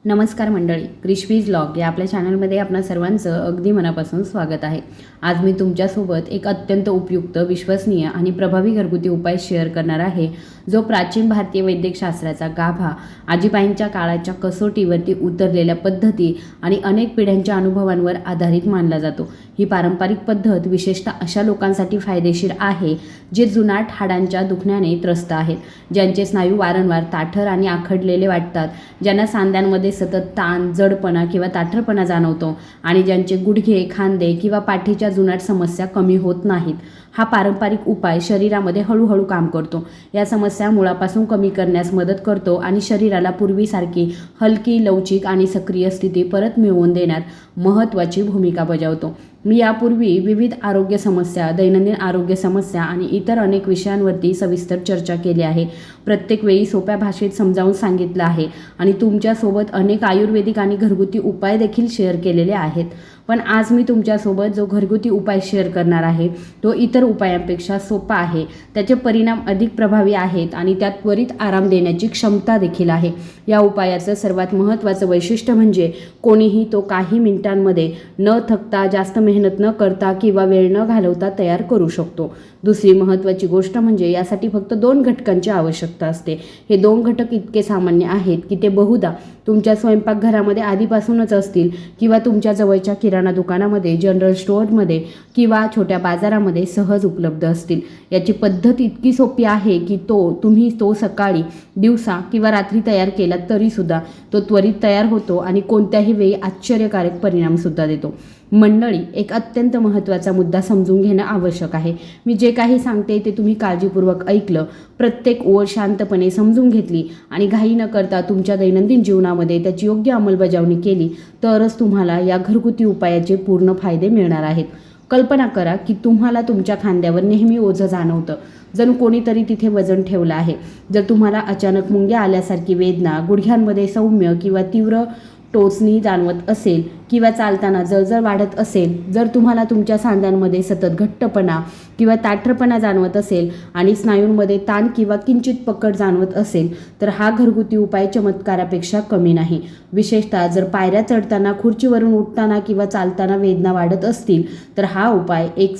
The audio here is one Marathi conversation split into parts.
नमस्कार मंडळी, क्रिशवीज व्लॉग या आपल्या चॅनलमध्ये आपणा सर्वांचं अगदी मनापासून स्वागत आहे। आज मी तुमच्यासोबत एक अत्यंत उपयुक्त, विश्वसनीय आणि प्रभावी घरगुती उपाय शेअर करणार आहे, जो प्राचीन भारतीय वैद्यकशास्त्राचा गाभा, आजीबाईंच्या काळाच्या कसोटीवरती उतरलेल्या पद्धती आणि अनेक पिढ्यांच्या अनुभवांवर आधारित मानला जातो। ही पारंपरिक पद्धत विशेषतः अशा लोकांसाठी फायदेशीर आहे जे जुनाट हाडांच्या दुखण्याने त्रस्त आहेत, ज्यांचे स्नायू वारंवार ताठर आणि आखडलेले वाटतात, ज्यांना सांध्यांमध्ये सतत ताण, जडपणा किंवा ताठरपणा जाणवतो आणि ज्यांचे गुडघे, खांदे किंवा पाठीच्या जुनाट समस्या कमी होत नाहीत। हा पारंपरिक उपाय शरीरामध्ये हळूहळू काम करतो, या समस्या मुळापासून कमी करण्यास मदत करतो आणि शरीराला पूर्वीसारखी हलकी, लवचिक आणि सक्रिय स्थिती परत मिळवून देण्यात महत्त्वाची भूमिका बजावतो। मी यापूर्वी विविध आरोग्य समस्या, दैनंदिन आरोग्य समस्या आणि इतर अनेक विषयांवरती सविस्तर चर्चा केली आहे। प्रत्येक वेळी सोप्या भाषेत समजावून सांगितलं आहे आणि तुमच्यासोबत अनेक आयुर्वेदिक आणि घरगुती उपाय देखील शेअर केलेले आहेत। पण आज मी तुमच्यासोबत जो घरगुती उपाय शेअर करणार आहे तो इतर उपायांपेक्षा सोपा आहे, त्याचे परिणाम अधिक प्रभावी आहेत आणि त्यात त्वरित आराम देण्याची क्षमता देखील आहे। या उपायाचं सर्वात महत्त्वाचं वैशिष्ट्य म्हणजे कोणीही तो काही मिनिटांमध्ये न थकता, जास्त मेहनत न करता किंवा वेळ न घालवता तयार करू शकतो। दुसरी महत्त्वाची गोष्ट म्हणजे यासाठी फक्त 2 घटकांची आवश्यकता असते। हे 2 घटक इतके सामान्य आहेत की ते बहुधा तुमच्या स्वयंपाकघरामध्ये आधीपासूनच असतील किंवा तुमच्या जवळच्या किराणा दुकानामध्ये, जनरल स्टोअरमध्ये किंवा छोट्या बाजारामध्ये सहज उपलब्ध असतील। याची पद्धत इतकी सोपी आहे की तुम्ही तो सकाळी, दिवसा किंवा रात्री तयार केला तरीसुद्धा तो त्वरित तयार होतो आणि कोणत्याही वेळी आश्चर्यकारक परिणामसुद्धा देतो। मंडळी, एक अत्यंत महत्त्वाचा मुद्दा समजून घेणं आवश्यक आहे। मी जे काही सांगते ते तुम्ही काळजीपूर्वक ऐकलं, प्रत्येक ओळ शांतपणे समजून घेतली आणि घाई न करता तुमच्या दैनंदिन जीवनामध्ये त्याची योग्य अंमलबजावणी केली तरच तुम्हाला या घरगुती उपायाचे पूर्ण फायदे मिळणार आहेत। कल्पना करा की तुम्हाला तुमच्या खांद्यावर नेहमी ओझं जाणवतं, जणू कोणीतरी तिथे वजन ठेवलं आहे। जर तुम्हाला अचानक मुंग्या आल्यासारखी वेदना, गुडघ्यांमध्ये सौम्य किंवा तीव्र टोचणी जाणवत असेल किंवा चालताना जळजळ वाढत असेल, जर तुम्हाला तुमच्या सांध्यांमध्ये सतत घट्टपणा किंवा ताठरपणा जाणवत असेल आणि स्नायूंमध्ये ताण किंवा किंचित पकड जाणवत असेल, तर हा घरगुती उपाय चमत्कारापेक्षा कमी नाही। विशेषतः जर पायऱ्या चढताना, खुर्चीवरून उठताना किंवा चालताना वेदना वाढत असतील तर हा उपाय एक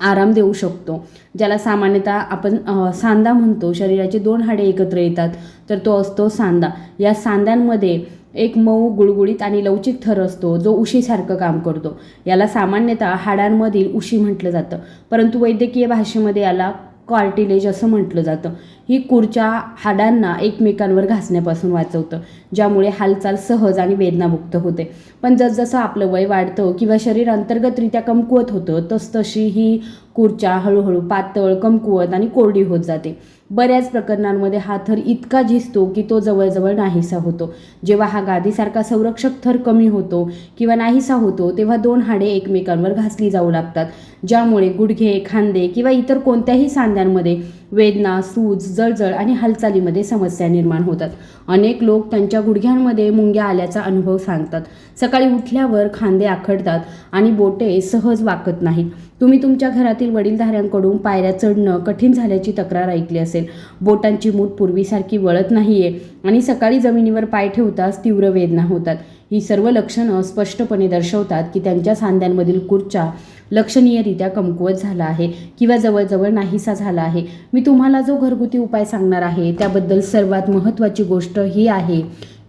आराम देऊ शकतो। ज्याला सामान्यतः आपण सांधा म्हणतो, शरीराची 2 हाडे एकत्र येतात तर तो असतो सांधा। या सांध्यांमध्ये एक मऊ, गुळगुळीत आणि लवचिक थर असतो जो उशीसारखं काम करतो। याला सामान्यतः हाडांमधील उशी म्हटलं जातं, परंतु वैद्यकीय भाषेमध्ये याला कार्टिलेज असं म्हटलं जातं। ही खुर्च्या हाडांना एकमेकांवर घासण्यापासून वाचवतं, ज्यामुळे हालचाल सहज आणि वेदनामुक्त होते। पण जसजसं आपलं वय वाढतं किंवा शरीर अंतर्गतरित्या कमकुवत होतं तसतशी ही खुर्च्या हळूहळू पातळ, कमकुवत आणि कोरडी होत जाते। बऱ्याच प्रकरणांमध्ये हा थर इतका झिजतो की तो जवळजवळ नाहीसा होतो। जेव्हा हा गादीसारखा संरक्षक थर कमी होतो किंवा नाहीसा होतो तेव्हा 2 हाडे एकमेकांवर घासली जाऊ लागतात, ज्यामुळे गुडघे, खांदे किंवा इतर कोणत्याही सांध्यांमध्ये वेदना, सूज, जळजळ आणि हालचालीमध्ये समस्या निर्माण होतात। अनेक लोक त्यांच्या गुडघ्यांमध्ये मुंग्या आल्याचा अनुभव सांगतात। सकाळी उठल्यावर खांदे आखडतात आणि बोटे सहज वाकत नाहीत। तुम्ही तुमच्या घरातील वडीलधाऱ्यांकडून पायऱ्या चढणं कठीण झाल्याची तक्रार ऐकली असेल। बोटांची मूठ पूर्वीसारखी वळत नाहीये आणि सकाळी जमिनीवर पाय ठेवताच तीव्र वेदना होतात। ही सर्व लक्षणं स्पष्टपणे दर्शवतात की त्यांच्या सांध्यांमधील खुर्चा लक्षणीयरित्या कमकुवत झाला आहे किंवा जवळजवळ नाहीसा झाला आहे। मी तुम्हाला जो घरगुती उपाय सांगणार आहे त्याबद्दल सर्वात महत्त्वाची गोष्ट ही आहे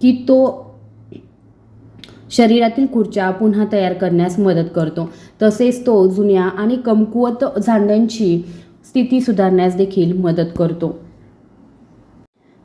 की तो शरीरातील खुर्च्या पुन्हा तयार करण्यास मदत करतो, तसेच तो जुन्या आणि कमकुवत सांध्यांची स्थिती सुधारण्यास देखील मदत करतो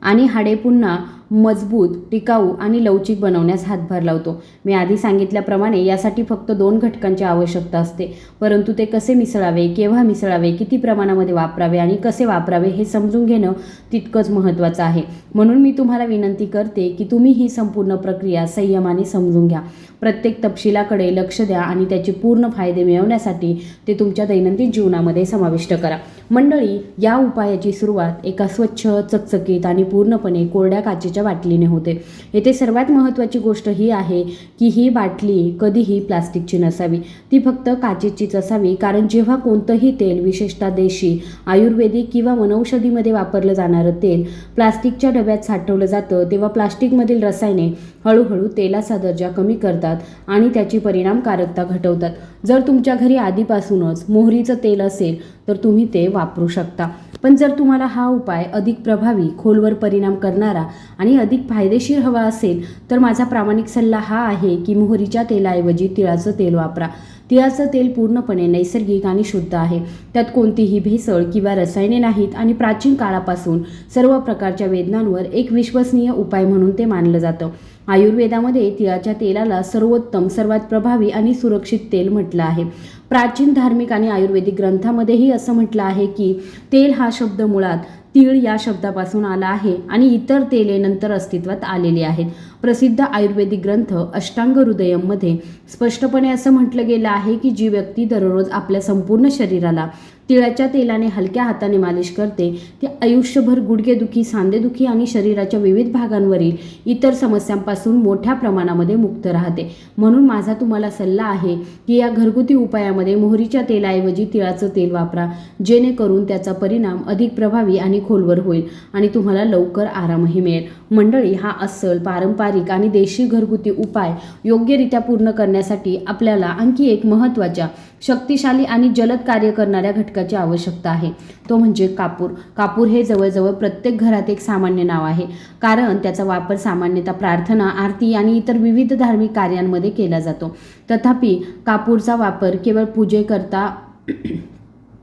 आणि हाडे पुन्हा मजबूत, टिकाऊ आणि लवचिक बनवण्यास हातभार लावतो। मी आधी सांगितल्याप्रमाणे यासाठी फक्त 2 घटकांची आवश्यकता असते, परंतु ते कसे मिसळावे, केव्हा मिसळावे, किती प्रमाणामध्ये वापरावे आणि कसे वापरावे हे समजून घेणं तितकंच महत्त्वाचं आहे। म्हणून मी तुम्हाला विनंती करते की तुम्ही ही संपूर्ण प्रक्रिया संयमाने समजून घ्या, प्रत्येक तपशिलाकडे लक्ष द्या आणि त्याचे पूर्ण फायदे मिळवण्यासाठी ते तुमच्या दैनंदिन जीवनामध्ये समाविष्ट करा। मंडळी, या उपायाची सुरुवात एका स्वच्छ, चकचकीत आणि पूर्णपणे कोरड्या काचेच्या काचेच्या बाटलीने होते. येथे सर्वात महत्त्वाची गोष्ट ही आहे की ही बाटली कधीही प्लास्टिकची नसावी, ती फक्त काचेचीच असावी. कारण जेव्हा कोणतंही तेल, विशेषतः देशी, आयुर्वेदिक किंवा वनौषधीमध्ये वापरलं जाणारं तेल प्लास्टिकच्या डब्यात साठवलं जातं तेव्हा प्लास्टिकमधील रसायने हळूहळू तेलाचा दर्जा कमी करतात आणि त्याची परिणामकारकता घटवतात. जर तुमच्या घरी आधीपासूनच मोहरीचं तेल असेल तर तुम्ही ते वापरू शकता. पण जर तुम्हाला हा उपाय अधिक प्रभावी, खोलवर परिणाम करणारा आणि अधिक फायदेशीर हवा असेल तर माझा प्रामाणिक सल्ला हा आहे की मोहरीच्या तेलाऐवजी तिळाचं तेल वापरा. तिळाचं तेल पूर्णपणे नैसर्गिक आणि शुद्ध आहे. त्यात कोणतीही भेसळ किंवा रसायने नाहीत आणि प्राचीन काळापासून सर्व प्रकारच्या वेदनांवर एक विश्वसनीय उपाय म्हणून ते मानलं जातं. आयुर्वेदामध्ये तिळाच्या तेलाला सर्वोत्तम, सर्वात प्रभावी आणि सुरक्षित तेल म्हटलं आहे. प्राचीन धार्मिक आणि आयुर्वेदिक ग्रंथामध्येही असं म्हटलं आहे की तेल हा शब्द मुळात तीळ या शब्दापासून आला आहे आणि इतर तेले नंतर अस्तित्वात आलेली आहेत. प्रसिद्ध आयुर्वेदिक ग्रंथ अष्टांग हृदयममध्ये स्पष्टपणे असं म्हटलं गेलं आहे की जी व्यक्ती दररोज आपल्या संपूर्ण शरीराला तिळाच्या तेलाने हलक्या हाताने मालिश करते ती आयुष्यभर गुडघेदुखी, सांधेदुखी आणि शरीराच्या विविध भागांवरील इतर समस्यांपासून मोठ्या प्रमाणामध्ये मुक्त राहते. म्हणून माझा तुम्हाला सल्ला आहे की या घरगुती उपायामध्ये मोहरीच्या तेलाऐवजी तिळाचं तेल वापरा, जेणेकरून त्याचा परिणाम अधिक प्रभावी आणि खोलवर होईल आणि तुम्हाला लवकर आरामही मिळेल. मंडळी, हा अस्सल, पारंपरिक आणि देशी घरगुती उपाय योग्यरित्या पूर्ण करण्यासाठी आपल्याला आणखी एक महत्त्वाच्या, शक्तिशाली आणि जलद कार्य करणाऱ्या घटकाची आवश्यकता आहे, तो म्हणजे कापूर. कापूर हे जवळजवळ प्रत्येक घरात एक सामान्य नाव आहे, कारण त्याचा वापर सामान्यतः प्रार्थना, आरती आणि इतर विविध धार्मिक कार्यांमध्ये केला जातो. तथापि कापूरचा वापर केवळ पूजेकरता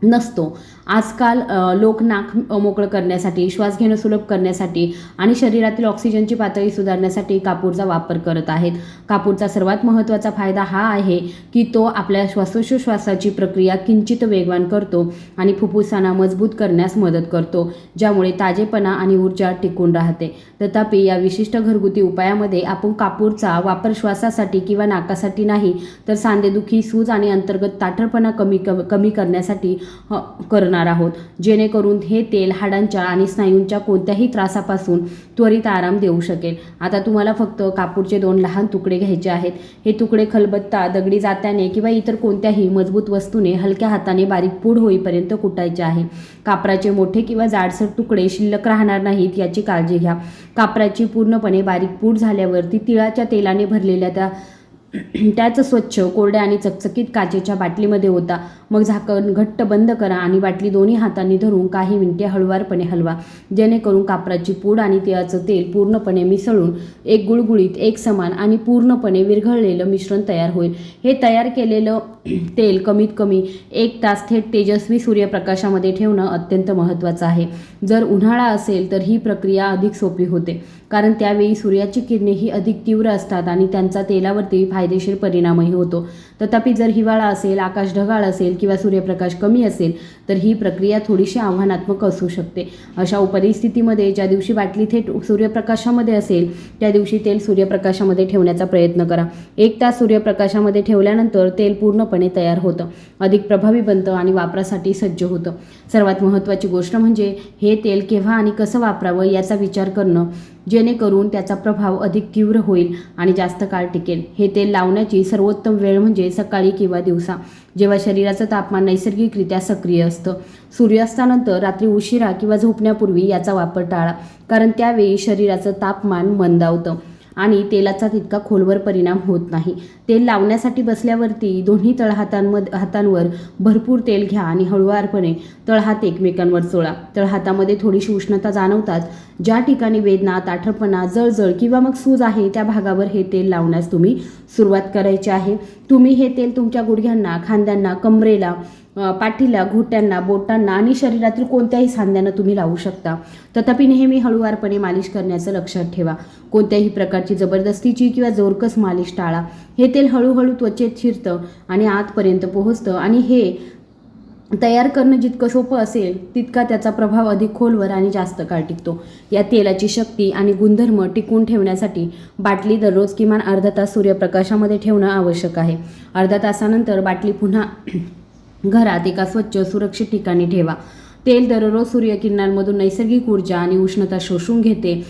नसतो. आजकाल लोक नाक मोकळं करण्यासाठी, श्वास घेणं सुलभ करण्यासाठी आणि शरीरातील ऑक्सिजनची पातळी सुधारण्यासाठी कापूरचा वापर करत आहेत. कापूरचा सर्वात महत्त्वाचा फायदा हा आहे की तो आपल्या श्वासोच्छ्वासाची प्रक्रिया किंचित वेगवान करतो आणि फुफ्फुसांना मजबूत करण्यास मदत करतो, ज्यामुळे ताजेपणा आणि ऊर्जा टिकून राहते. तथापि या विशिष्ट घरगुती उपायामध्ये आपण कापूरचा वापर श्वासासाठी किंवा नाकासाठी नाही, तर सांधेदुखी, सूज आणि अंतर्गत ताठरपणा कमी करण्यासाठी करणार आहोत, जेणेकरून हे तेल हाडांच्या आणि स्नायूंच्या कोणत्याही त्रासापासून त्वरित आराम देऊ शकेल. आता तुम्हाला फक्त कापूरचे 2 लहान तुकडे घ्यायचे आहेत. हे तुकडे खलबत्ता, दगडी जात्याने किंवा इतर कोणत्याही मजबूत वस्तूने हलक्या हाताने बारीक पूड होईपर्यंत कुटायचे आहे. कापराचे मोठे किंवा जाडसर तुकडे शिल्लक राहणार नाहीत याची काळजी घ्या. कापराची पूर्णपणे बारीक पूड झाल्यावर ती तिळाच्या तेलाने भरलेल्या त्याच स्वच्छ, कोरड्या आणि चकचकीत काचेच्या बाटलीमध्ये ओता. मग झाकण घट्ट बंद करा आणि बाटली दोन्ही हातांनी धरून काही मिनिटे हळुवारपणे हलवा, जेणेकरून कापराची पूड आणि तिळाचं तेल पूर्णपणे मिसळून एक गुळगुळीत, एकसमान आणि पूर्णपणे विरघळलेलं मिश्रण तयार होईल. हे तयार केलेलं तेल कमीत कमी 1 तास थेट तेजस्वी सूर्यप्रकाशामध्ये ठेवणं अत्यंत महत्त्वाचं आहे. जर उन्हाळा असेल तर ही प्रक्रिया अधिक सोपी होते, कारण त्यावेळी सूर्याची किरणे ही अधिक तीव्र असतात आणि त्यांचा तेलावरती फायदेशीर परिणामही होतो. तथापि जर हिवाळा असेल, आकाश ढगाळ असेल किंवा सूर्यप्रकाश कमी असेल तर ही प्रक्रिया थोडीशी आव्हानात्मक असू शकते. अशा परिस्थितीमध्ये ज्या दिवशी बाटली थेट सूर्यप्रकाशामध्ये असेल त्या दिवशी तेल सूर्यप्रकाशामध्ये ठेवण्याचा प्रयत्न करा. 1 तास सूर्यप्रकाशामध्ये ठेवल्यानंतर तेल पूर्णपणे तयार होतं, अधिक प्रभावी बनतं आणि वापरासाठी सज्ज होतं. सर्वात महत्त्वाची गोष्ट म्हणजे हे तेल केव्हा आणि कसं वापरावं याचा विचार करणं, जेणेकरून त्याचा प्रभाव अधिक तीव्र होईल आणि जास्त काळ टिकेल. हे तेल लावण्याची सर्वोत्तम वेळ म्हणजे सकाळी किंवा दिवसा, जेव्हा शरीराचं तापमान नैसर्गिकरित्या सक्रिय असतं. सूर्यास्तानंतर रात्री उशिरा किंवा झोपण्यापूर्वी याचा वापर टाळा, कारण त्यावेळी शरीराचं तापमान मंदावतं आणि तेलाचा तितका खोलवर परिणाम होत नाही. तेल लावण्यासाठी बसल्यावरती दोन्ही हातांवर भरपूर तेल घ्या आणि हळुवारपणे तळहात एकमेकांवर चोळा. तळहातामध्ये थोडीशी उष्णता जाणवताच ज्या ठिकाणी वेदना, ताठरपणा, जळजळ किंवा मग सूज आहे त्या भागावर हे तेल लावण्यास तुम्ही सुरुवात करायची आहे. तुम्ही हे तेल तुमच्या गुडघ्यांना, खांद्यांना, कमरेला, पाठीला, घोट्यांना, बोटांना आणि शरीरातील कोणत्याही सांध्यांना तुम्ही लावू शकता. तथापि नेहमी हळुवारपणे मालिश करण्याचं लक्षात ठेवा. कोणत्याही प्रकारची जबरदस्तीची किंवा जोरकस मालिश टाळा. हे तेल हळूहळू त्वचेत शिरतं आणि आतपर्यंत पोहोचतं आणि हे तयार करणं जितकं सोपं असेल तितका त्याचा प्रभाव अधिक खोलवर आणि जास्त काळ टिकतो. या तेलाची शक्ती आणि गुणधर्म टिकून ठेवण्यासाठी बाटली दररोज किमान अर्धा तास सूर्यप्रकाशामध्ये ठेवणं आवश्यक आहे. अर्धा तासानंतर बाटली पुन्हा घरात एका स्वच्छ, सुरक्षित ठिकाणी ठेवा. तेल दररोज सूर्यकिरणांमधून नैसर्गिक ऊर्जा आणि उष्णता शोषून घेते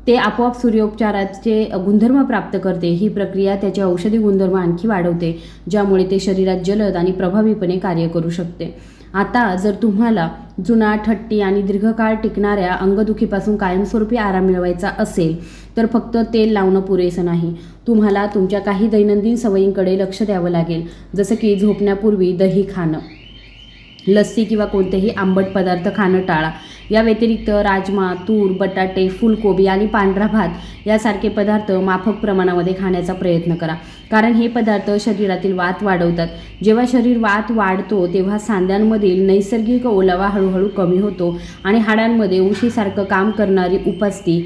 ते आपोआप सूर्योपचाराचे गुणधर्म प्राप्त करते। ही प्रक्रिया त्याचे औषधी गुणधर्म आणखी वाढवते, ज्यामुळे ते शरीरात जलद आणि प्रभावीपणे कार्य करू शकते। आता जर तुम्हाला जुनाट, हट्टी आणि दीर्घकाळ टिकणाऱ्या अंगदुखीपासून कायमस्वरूपी आराम मिळवायचा असेल तर फक्त तेल लावणं पुरेसं नाही, तुम्हाला तुमच्या काही दैनंदिन सवयींकडे लक्ष द्यावं लागेल, जसं की झोपण्यापूर्वी दही खाणं, लस्सी किंवा कोणतेही आंबट पदार्थ खाणं टाळा। या व्यतिरिक्त राजमा, तूर, बटाटे, फुलकोबी आणि पांढरा भात यासारखे पदार्थ माफक प्रमाणामध्ये खाण्याचा प्रयत्न करा, कारण हे पदार्थ शरीरातील वात वाढवतात। जेव्हा शरीर वात वाढतो तेव्हा सांध्यांमधील नैसर्गिक ओलावा हळूहळू कमी होतो आणि हाडांमध्ये उशीसारखं काम करणारी उपस्थिती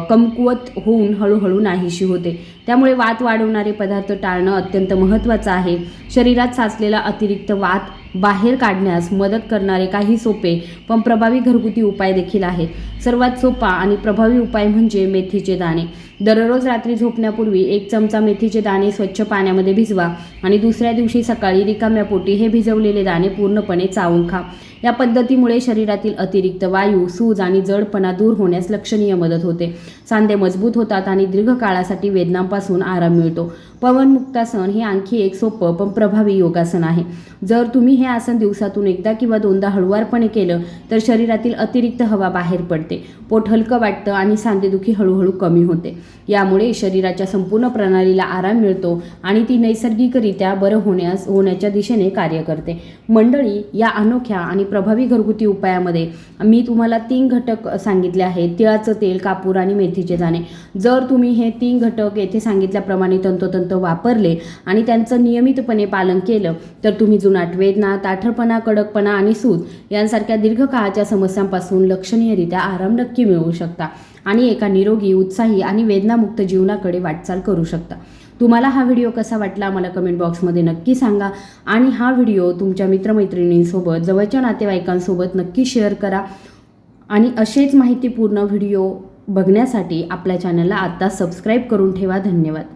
कमकुवत होऊन हळूहळू नाहीशी होते। त्यामुळे वात वाढवणारे पदार्थ टाळणं अत्यंत महत्त्वाचं आहे। शरीरात साचलेला अतिरिक्त वात बाहेर काढण्यास मदत करणारे काही सोपे पण प्रभावी घरगुती उपाय देखील आहेत। सर्वात सोपा आणि प्रभावी उपाय म्हणजे मेथीचे दाणे। दररोज रात्री झोपण्यापूर्वी 1 चमचा मेथीचे दाणे स्वच्छ पाण्यामध्ये भिजवा आणि दुसऱ्या दिवशी सकाळी रिकाम्या पोटी हे भिजवलेले दाणे पूर्णपणे चावून खा। या पद्धतीमुळे शरीरातील अतिरिक्त वायू, सूज आणि जडपणा दूर होण्यास लक्षणीय मदत होते। सांधे मजबूत होतात आणि दीर्घकाळासाठी वेदनांपासून आराम मिळतो। पवनमुक्तासन हे आणखी एक सोपं पण प्रभावी योगासन आहे। जर तुम्ही हे आसन दिवसातून एकदा किंवा दोनदा हळुवारपणे केलं तर शरीरातील अतिरिक्त हवा बाहेर पडते, पोट हलकं वाटतं आणि सांधेदुखी हळूहळू कमी होते। यामुळे शरीराच्या संपूर्ण प्रणालीला आराम मिळतो आणि ती नैसर्गिकरित्या बरं होण्याच्या दिशेने कार्य करते। मंडळी, या अनोख्या आणि प्रभावी घरगुती उपायामध्ये मी तुम्हाला 3 घटक सांगितले आहेत: तिळाचं तेल, कापूर आणि मेथीचे दाणे। जर तुम्ही हे 3 घटक येथे सांगितल्याप्रमाणे तंतोतंत वापरले आणि त्यांचं नियमितपणे पालन केलं तर तुम्ही जुनाट वेदना, ताठरपणा, कडकपणा आणि सूज यांसारख्या दीर्घकाळाच्या समस्यांपासून लक्षणीयरित्या आराम नक्की मिळवू शकता आणि एका निरोगी, उत्साही आणि वेदनामुक्त जीवनाकडे वाटचाल करू शकता। तुम्हाला हा व्हिडिओ कसा वाटला मला कमेंट बॉक्समध्ये नक्की सांगा आणि हा व्हिडिओ तुमच्या मित्रमैत्रिणींसोबत, जवळच्या नातेवाईकांसोबत नक्की शेअर करा आणि असेच माहितीपूर्ण व्हिडिओ बघण्यासाठी आपल्या चॅनलला आता सबस्क्राईब करून ठेवा। धन्यवाद।